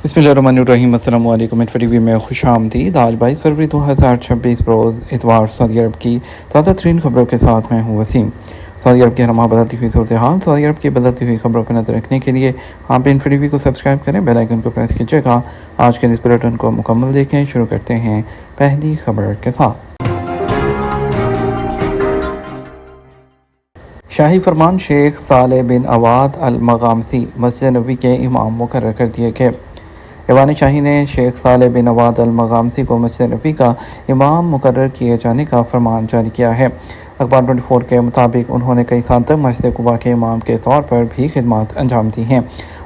बिस्मिल्लाहिर्रहमानिर्रहीम। अस्सलाम वालेकुम। टीवी में खुश आमदीद। आज 22 फरवरी 2026 रोज़ इतवार सऊदी अरब की ताज़ा तरीन खबरों के साथ मैं हूँ वसीम। सऊदी अरब की हरमा बदलती हुई सूरत हाल, सऊदी अरब की बदलती हुई खबरों पर नजर रखने के लिए आप टीवी को सब्सक्राइब करें, बेल आइकन को प्रेस कीजिएगा। आज के न्यूज़ बुलेटिन को मुकम्मल देखें। शुरू करते हैं पहली खबर के साथ। शाही फरमान, शेख साले बिन अवाद अल मगामसी मस्जिद नबी के इमाम मुकर्रर कर दिए गए। ईवान शाही ने शेख साले बिन अवाद अल मगामसी को मस्जिद नबी का इमाम मुकर्रर किए जाने का फरमान जारी किया है। अखबार 24 के मुताबिक उन्होंने कई साल तक मस्जिद कुबा के इमाम के तौर पर भी खिदमत अंजाम दी हैं।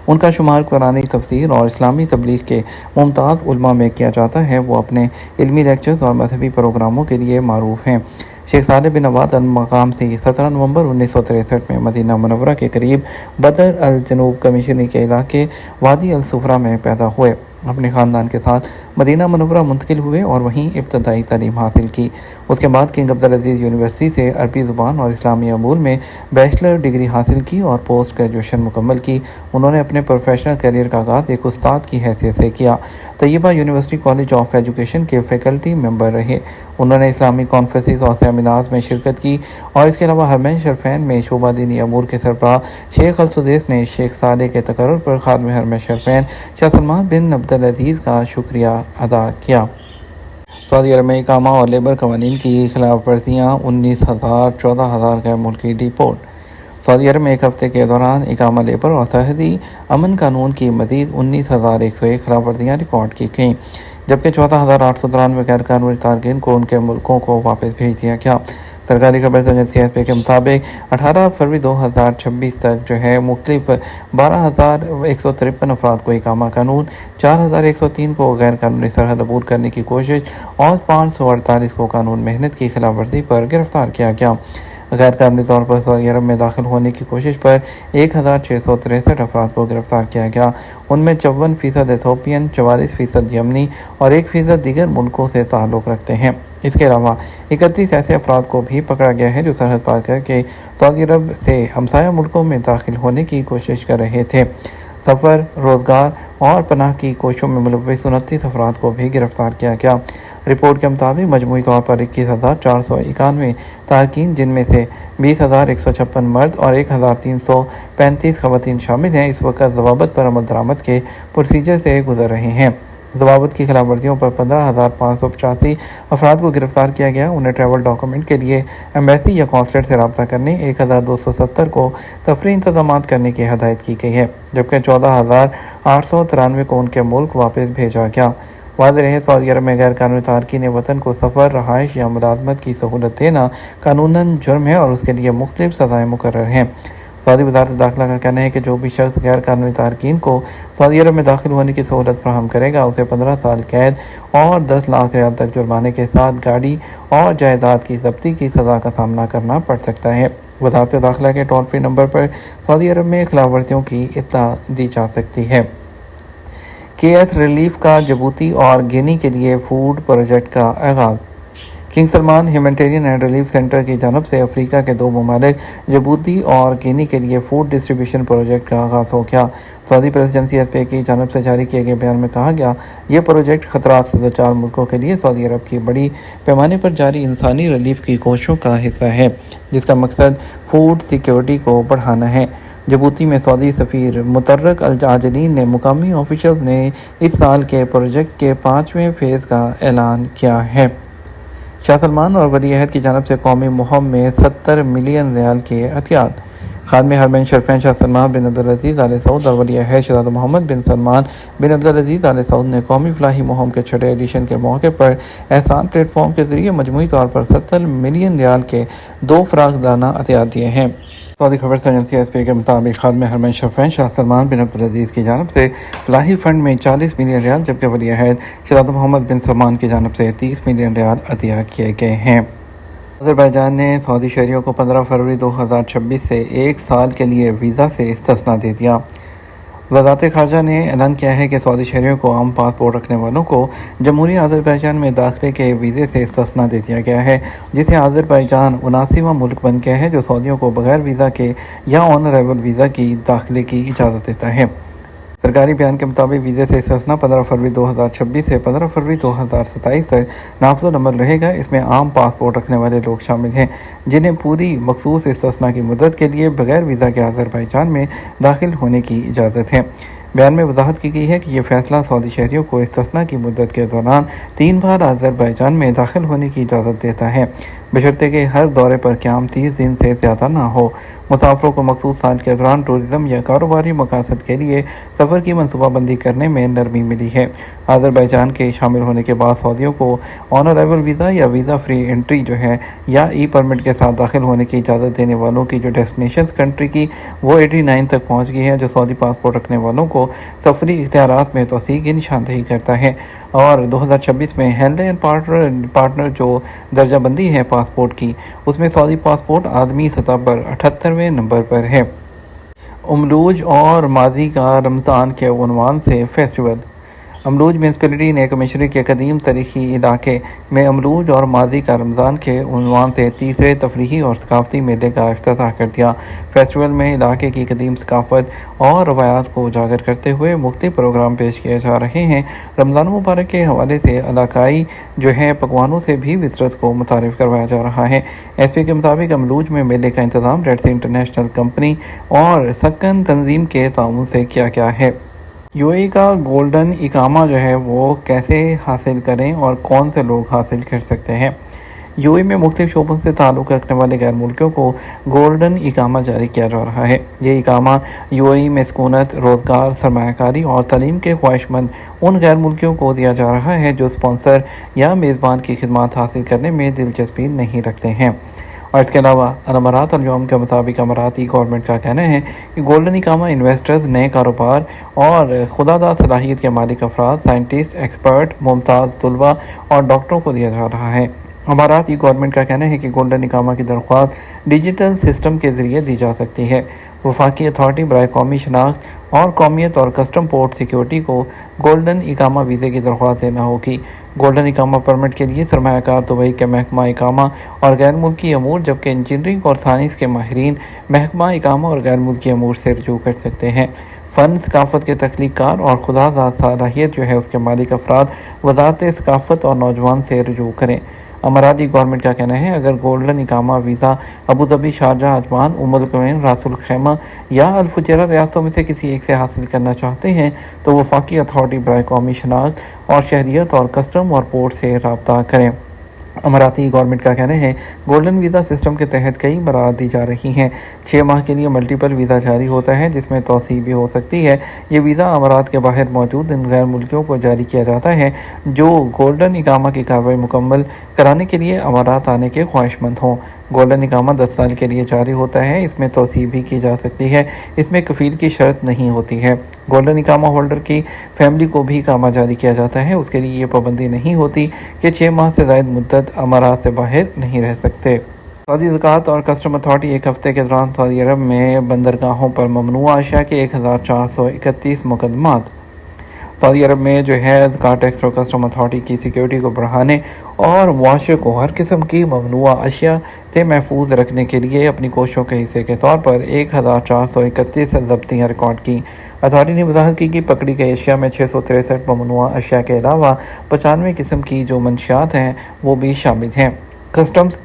उनका शुमार कुरानी तफसीर और इस्लामी तबलीग के मुमताज़ उलमा में किया जाता है। वो अपने इल्मी लेक्चर्स और मजहबी प्रोग्रामों के लिए मारूफ हैं। शेख साले बिन अवाद अल मगामसी 17 नवंबर 1963 में मदीना मुनव्वरा के करीब बदर अल जनूब कमीशनी के इलाके वादी अल सुफरा में पैदा हुए। अपने ख़ानदान के साथ मदीना मुनव्वरा मुंतकिल हुए और वहीं इब्तदाई तालीम हासिल की। उसके बाद किंग अब्दुल अजीज़ यूनिवर्सिटी से अरबी ज़ुबान और इस्लामी अमूर में बैचलर डिग्री हासिल की और पोस्ट ग्रेजुएशन मुकम्मल की। उन्होंने अपने प्रोफेशनल करियर का आगाज़ एक उस्ताद की हैसियत से किया। Tayyaba university college of education के फैकल्टी मेंबर रहे। उन्होंने इस्लामी कॉन्फ्रेंसेस और सेमिनार्स में शिरकत की और इसके अलावा हरमैन शरफैन में शोबा दीनी अमूर के सरबराह शेख अल सुदैस ने शेख साले के तकर्रुर पर खादम हरमैन शरफैन शाह सलमान बिन अब्दुल अजीज़ का शुक्रिया अदा किया। सऊदी अरब में इकामा और लेबर कवानीन की खिलाफ वर्जियाँ, 19,000-14,000 गैर मुल्की डिपोर्ट। सऊदी अरब में एक हफ्ते के दौरान इकामा, लेबर और सरहदी अमन कानून की मजीद 19,101 खिलाफ वर्जियाँ रिकॉर्ड की गईं, जबकि 14,893 गैर कानूनी तारकीन को उनके मुल्कों को वापस भेज दिया गया। सरकारी खबर एजेंसी एएफपी के मुताबिक 18 फरवरी 2026 तक मुख्तलिफ 12,153 अफराद को इकामा कानून, 4,103 को गैर कानूनी सरहद अबूर करने की कोशिश और 548 को कानून मेहनत की खिलाफ वर्जी पर गिरफ्तार किया गया। गैर कानूनी तौर पर सऊदी अरब में दाखिल होने की कोशिश पर 1,663 अफराद को गिरफ्तार किया गया। उनमें 54% एथोपियन, 44% यमनी और 1% दीगर मुल्कों से ताल्लुक़ रखते हैं। इसके अलावा 31 ऐसे अफराद को भी पकड़ा गया है जो सरहद पार करके सऊदी अरब से हमसाया मुल्कों में दाखिल होने की कोशिश कर रहे थे। सफ़र, रोज़गार और पनाह की कोशिशों में मुलव्वस 29 अफराद को भी गिरफ्तार किया गया। रिपोर्ट के मुताबिक मजमूई तौर पर 21,491 तारकीन, जिनमें से 20,156 मर्द और 1,335 ख़वातीन शामिल हैं, इस वक्त ज़वाबत पर अमल दरामद के प्रोसीजर से गुजर रहे हैं। ज़वाबत की खिलाफ वर्जियों पर 15,585 अफराद को गिरफ्तार किया गया। उन्हें ट्रैवल डॉक्यूमेंट के लिए एम्बेसी या कॉन्सुलेट से रब्ता करने, 1,270 को सफरी इंतजाम करने की हदायत की गई है, जबकि 14,893 को उनके मुल्क वापस भेजा गया। वाज़ेह रहे, सऊदी अरब में गैर कानूनी तारकीन वतन को सफ़र, रहाइश या मुलाजमत की सहूलत देना कानूनन जुर्म है और उसके लिए मुख्तलिफ सज़ाएँ मुकर्रर हैं। सऊदी वज़ारत दाखिला का कहना है कि जो भी शख्स गैर कानूनी तारकीन को सऊदी अरब में दाखिल होने की सहूलत फराहम करेगा, उसे 15 साल कैद और 10 लाख रियाल तक जुर्माने के साथ गाड़ी और जायदाद की ज़ब्ती की सज़ा का सामना करना पड़ सकता है। वज़ारत दाखिला के टोल फ्री नंबर पर सऊदी अरब में खिलाफ वर्जियों की इत्तला दी जा सकती है। केएस रिलीफ का जिबूती और गिनी के लिए फूड प्रोजेक्ट का आगाज़। King Salman humanitarian and relief centre की जानब से अफ्रीका के 2 ममालिक जिबूती और गिनी के लिए फूड डिस्ट्रीब्यूशन प्रोजेक्ट का आगाज़ हो गया। सऊदी प्रेस एजेंसी एएफपी की जानब से जारी किए गए बयान में कहा गया, यह प्रोजेक्ट खतरात से 4 मुल्कों के लिए सऊदी अरब की बड़ी पैमाने पर जारी इंसानी रिलीफ की कोशिशों का हिस्सा है, जिसका मकसद फूड सिक्योरिटी को बढ़ाना है। जिबूती में सऊदी सफ़ीर मुतर्रक अल आजलीन ने मुकामी ऑफिशियल्स ने इस साल के प्रोजेक्ट के 5वें फेज़ का ऐलान किया है। शाह सलमान और वली अहद की जानब से कौमी मुहिम में 70 मिलियन रियाल के एहतियात। खादम हरमैन शरफैन शाह सलमान बिन अब्दुल अजीज़ आले सऊद और वली अहद शहज़ादा मोहम्मद बिन सलमान बिन अब्दुल अजीज़ आले सऊद ने कौमी फलाही मुहिम के 6ठे एडिशन के मौके पर एहसान प्लेटफॉर्म के ज़रिए मजमूई तौर पर 70 मिलियन रियाल के 2 फराखदाना एहतियात दिए हैं। सऊदी खबर एजेंसी एएफपी के मुताबिक खादम हरमैन शरफैन शाह सलमान बिन अब्दुल अजीज़ की जानब से फलाही फ़ंड में 40 मिलियन रियाल, जबकि वली अहद शहज़ादा मोहम्मद बिन सलमान की जानब से 30 मिलियन रियाल अतिया किए गए हैं। अज़रबैजान ने सऊदी शहरियों को 15 फरवरी 2026 से 1 साल के लिए वीज़ा से इस्तिस्ना दे दिया। वज़ारत ख़ारजा ने ऐलान किया है कि सऊदी शहरियों को आम पासपोर्ट रखने वालों को जमहूरी अज़रबैजान में दाखिले के वीज़े से इस्तिस्ना दे दिया गया है, जिससे अज़रबैजान 79वां मुल्क बन गया है जो सऊदियों को बगैर वीज़ा के या ऑन अराइवल वीज़ा की दाखिले की इजाज़त देता है। सरकारी बयान के मुताबिक वीज़े से इस्तिस्ना 15 फरवरी 2026 से 15 फरवरी 2027 तक नाफजुल अमल रहेगा। इसमें आम पासपोर्ट रखने वाले लोग शामिल हैं जिन्हें पूरी मखसूस इस्तिस्ना की मुद्दत के लिए बगैर वीज़ा के अज़रबैजान में दाखिल होने की इजाज़त है। बयान में वजाहत की गई है कि यह फैसला सऊदी शहरियों को इस्तिस्ना की मुद्दत के दौरान 3 बार अज़रबैजान में दाखिल होने की इजाज़त देता है, बशर्ते कि हर दौरे पर क़याम 30 दिन से ज़्यादा ना हो। मुसाफिरों को मखसूस साल के दौरान टूरिज़म या कारोबारी मकासद के लिए सफ़र की मनसूबाबंदी करने में नरमी मिली है। अज़रबैजान के शामिल होने के बाद सऊदियों को ऑन अराइवल वीज़ा या वीज़ा फ्री एंट्री या ई परमिट के साथ दाखिल होने की इजाज़त देने वालों की जो डेस्टिनेशन कंट्री की वो 89 तक पहुँच गई है, जो सऊदी पासपोर्ट रखने वालों को सफरी इख्तियारात में तोसी की निशानदही करता है। और 2026 में हैंडले एंड पार्टनर जो दर्जाबंदी है पासपोर्ट की, उसमें सऊदी पासपोर्ट आलमी सतह पर 78वें नंबर पर है। अमलूज और मादी का रमज़ान के उन्वान से फेस्टिवल। अमलूज म्यूनसिपलिटी ने कमिश्नरी के कदीम तारीखी इलाके में अमलूज और मादी का रमज़ान के उन्वान से तीसरे तफरीही और सकाफ़ती मेले का इफ्तिताह कर दिया। फेस्टिवल में इलाके की कदीम सकाफ़त और रवायात को उजागर करते हुए मुख्तलिफ प्रोग्राम पेश किए जा रहे हैं। रमज़ान मुबारक के हवाले से इलाकाई पकवानों से भी विसरत को मुतारिफ़ करवाया जा रहा है। SP के मुताबिक अमलूज में मेले का इंतज़ाम रेड सी इंटरनेशनल कंपनी और सक्कन तंजीम के ताउन से किया गया है। UAE का गोल्डन इकामा वो कैसे हासिल करें और कौन से लोग हासिल कर सकते हैं। UAE में मुख्तलिफ शोबों से ताल्लुक़ रखने वाले गैर मुल्कियों को गोल्डन इकामा जारी किया जा रहा है। ये इकामा UAE में सकूनत, रोज़गार, सरमायाकारी और तालीम के ख्वाहिशमंद उन गैर मुल्कियों को दिया जा रहा है जो स्पॉन्सर या मेज़बान की खिदमत हासिल करने में दिलचस्पी नहीं रखते हैं। और इसके अलावा अल-अमारात अल-यौम के मुताबिक अमाराती गवर्नमेंट का कहना है कि गोल्डन इकामा इन्वेस्टर्स, नए कारोबार और खुदादाद सलाहियत के मालिक अफराद, साइंटिस्ट, एक्सपर्ट, मुमताज़ तलबा और डॉक्टरों को दिया जा रहा है। अमाराती गवर्नमेंट का कहना है कि गोल्डन इकामा की दरख्वास्त डिजिटल सिस्टम के ज़रिए दी जा सकती है। वफाकी अथॉरिटी बराए कौमी शनाख्त और कौमियत और कस्टम पोर्ट सिक्योरिटी को गोल्डन इकामा वीज़े की दरख्वास्त देना होगी। गोल्डन इकामा परमिट के लिए सरमायाकार दुबई के महकमा इकामा और गैर मुल्की अमूर, जबकि इंजीनियरिंग और साइंस के माहिरीन महकमा इकामा और गैर मुल्की अमूर से रजू कर सकते हैं। फ़न, सकाफ़त के तख्लीक़कार और खुदादाद सलाहियत उसके मालिक अफराद वज़ारत सकाफ़त और नौजवान से रजू करें। अमाराती गवर्नमेंट का कहना है अगर गोल्डन इकामा visa Abu Dhabi, Sharjah, Ajman, Umm al Quwain, Ras al Khaimah या अल फुजैरा रियासतों में से किसी एक से हासिल करना चाहते हैं तो वफाकी अथॉरिटी बराए कौमी शनाख्त और शहरियत और कस्टम और पोर्ट से रब्ता करें। अमाराती गवर्नमेंट का कहना है गोल्डन वीज़ा सिस्टम के तहत कई बरात दी जा रही हैं। 6 माह के लिए मल्टीपल वीज़ा जारी होता है जिसमें तोसी भी हो सकती है। ये वीज़ा अमारात के बाहर मौजूद इन गैर मुल्कियों को जारी किया जाता है जो गोल्डन इकामा की कार्रवाई मुकम्मल कराने के लिए अमारात आने के ख्वाहिशमंद हों। गोल्डन इकामा 10 साल के लिए जारी होता है। इसमें तोसी भी की जा सकती है। इसमें कफ़ील की शर्त नहीं होती है। गोल्डन इकामा होल्डर की फैमिली को भी इकामा जारी किया जाता है। उसके लिए ये पाबंदी नहीं होती कि 6 माह से ज़ायद मुद्दत अमारात से बाहर नहीं रह सकते। सऊदी ज़कात और कस्टम अथॉरिटी एक हफ़्ते के दौरान सऊदी अरब में बंदरगाहों पर ममनुआ अशिया के 1431 मुकदमात। सऊदी अरब में ज़कात टैक्स और कस्टम अथॉरिटी की सिक्योरिटी को बढ़ाने और मुआशरे को हर किस्म की ममनुआ अशिया से महफूज रखने के लिए अपनी कोशिशों के हिस्से के तौर पर 1431 ज़ब्तियाँ रिकॉर्ड की। अथॉरिटी ने वजाहत की कि पकड़ी गई अशिया में 663 ममनुआ अशिया के अलावा 95 किस्म की जो मंशियात हैं वो भी शामिल हैं। कस्टम्स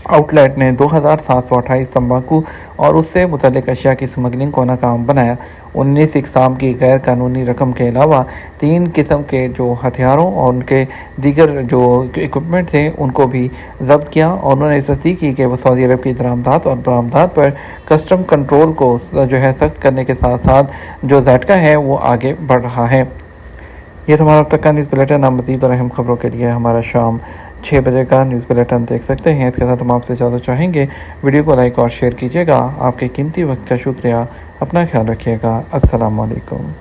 आउटलेट ने 2728 तंबाकू और उससे मुतल्लिक अशिया की स्मगलिंग को नाकाम बनाया। 19 इकसाम की गैर कानूनी रकम के अलावा 3 किस्म के हथियारों और उनके दीगर इक्विपमेंट थे उनको भी जब्त किया और उन्होंने तस्दीक की कि वो सऊदी अरब की दरामदात और बरामदात पर कस्टम कंट्रोल को सख्त करने के साथ साथ जो झटका है वो आगे बढ़ रहा है। ये तो हमारा अब तक का न्यूज़ बुलेटिन। आप मज़ीद और अहम खबरों के लिए हमारा शाम 6 बजे का न्यूज़ बुलेटिन देख सकते हैं। इसके साथ हम आपसे ज़्यादा चाहेंगे वीडियो को लाइक और शेयर कीजिएगा। आपके कीमती वक्त का शुक्रिया। अपना ख्याल रखिएगा। अस्सलाम वालेकुम।